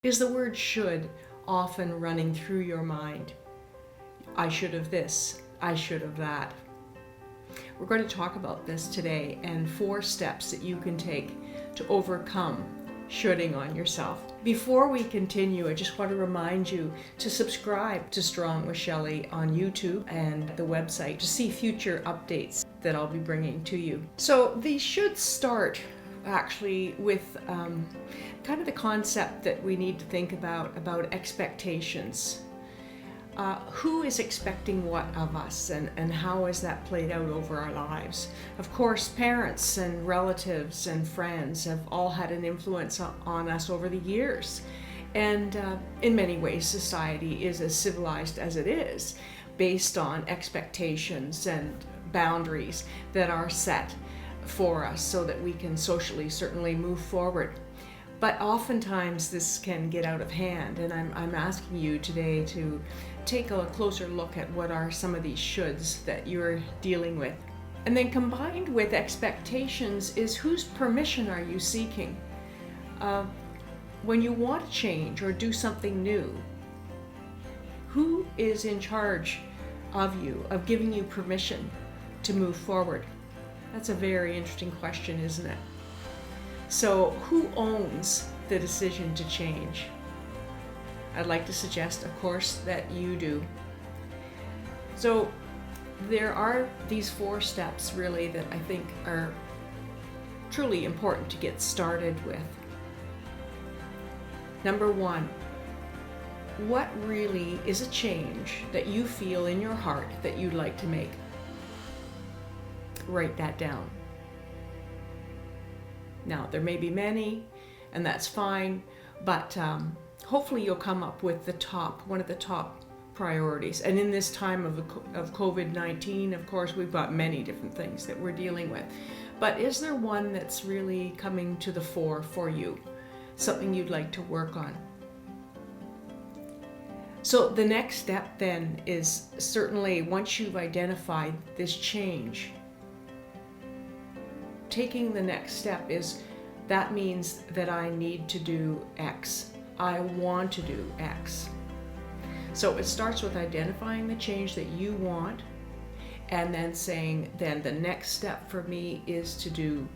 Is the word should often running through your mind? I should have this, I should have that. We're going to talk about this today and 4 steps that you can take to overcome shoulding on yourself. Before we continue, I just want to remind you to subscribe to Strong with Shelley on YouTube and the website to see future updates that I'll be bringing to you. So these should start actually with kind of the concept that we need to think about expectations. Who is expecting what of us, and how has that played out over our lives? Of course, parents and relatives and friends have all had an influence on us over the years. And in many ways, society is as civilized as it is, based on expectations and boundaries that are set for us so that we can socially certainly move forward. But oftentimes this can get out of hand, and I'm asking you today to take a closer look at what are some of these shoulds that you're dealing with. And then combined with expectations is whose permission are you seeking? When you want to change or do something new, who is in charge of you, of giving you permission to move forward? That's a very interesting question, isn't it? So who owns the decision to change? I'd like to suggest, of course, that you do. So there are these 4 steps really that I think are truly important to get started with. Number 1, what really is a change that you feel in your heart that you'd like to make? Write that down. Now, there may be many, and that's fine, but hopefully you'll come up with one of the top priorities. And in this time of COVID-19, of course, we've got many different things that we're dealing with. But is there one that's really coming to the fore for you? Something you'd like to work on? So the next step then is certainly, once you've identified this change, taking the next step is, that means that I need to do X. I want to do X. So it starts with identifying the change that you want, and then saying, then the next step for me is to do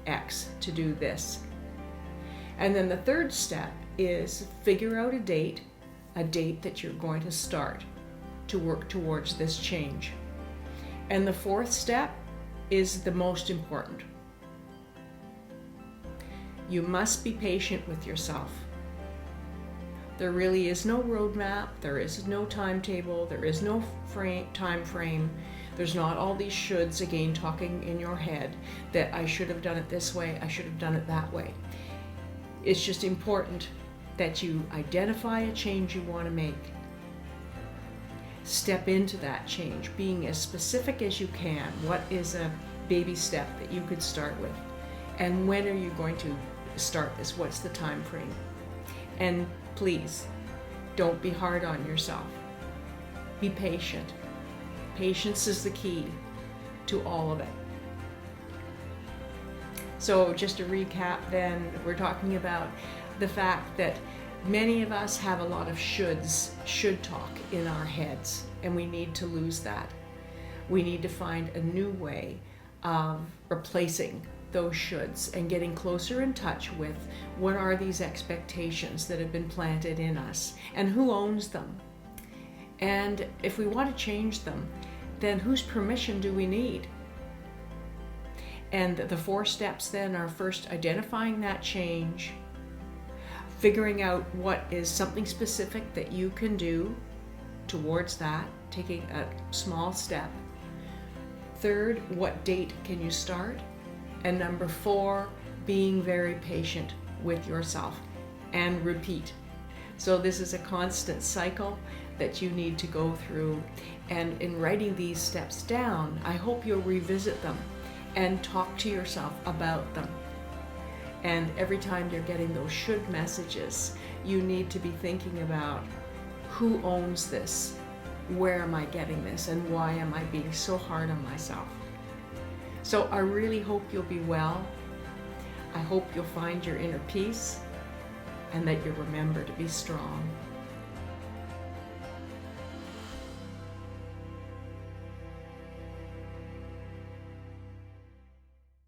X, to do this. And then the third step is figure out a date that you're going to start to work towards this change. And the 4th step is the most important. You must be patient with yourself. There really is no roadmap, there is no timetable, there is no time frame. There's not all these shoulds again talking in your head that I should have done it this way, I should have done it that way. It's just important that you identify a change you want to make. Step into that change, being as specific as you can. What is a baby step that you could start with? And when are you going to start this? What's the time frame? And please, don't be hard on yourself. Be patient. Patience is the key to all of it. So just to recap then, we're talking about the fact that many of us have a lot of should talk in our heads, and we need to lose that. We need to find a new way of replacing those shoulds and getting closer in touch with what are these expectations that have been planted in us and who owns them. And if we want to change them, then whose permission do we need? And the 4 steps then are, first, identifying that change, figuring out what is something specific that you can do towards that, taking a small step. 3rd, what date can you start? And number 4, being very patient with yourself, and repeat. So this is a constant cycle that you need to go through. And in writing these steps down, I hope you'll revisit them and talk to yourself about them. And every time you're getting those should messages, you need to be thinking about, who owns this? Where am I getting this? And why am I being so hard on myself? So I really hope you'll be well. I hope you'll find your inner peace. and that you remember to be strong.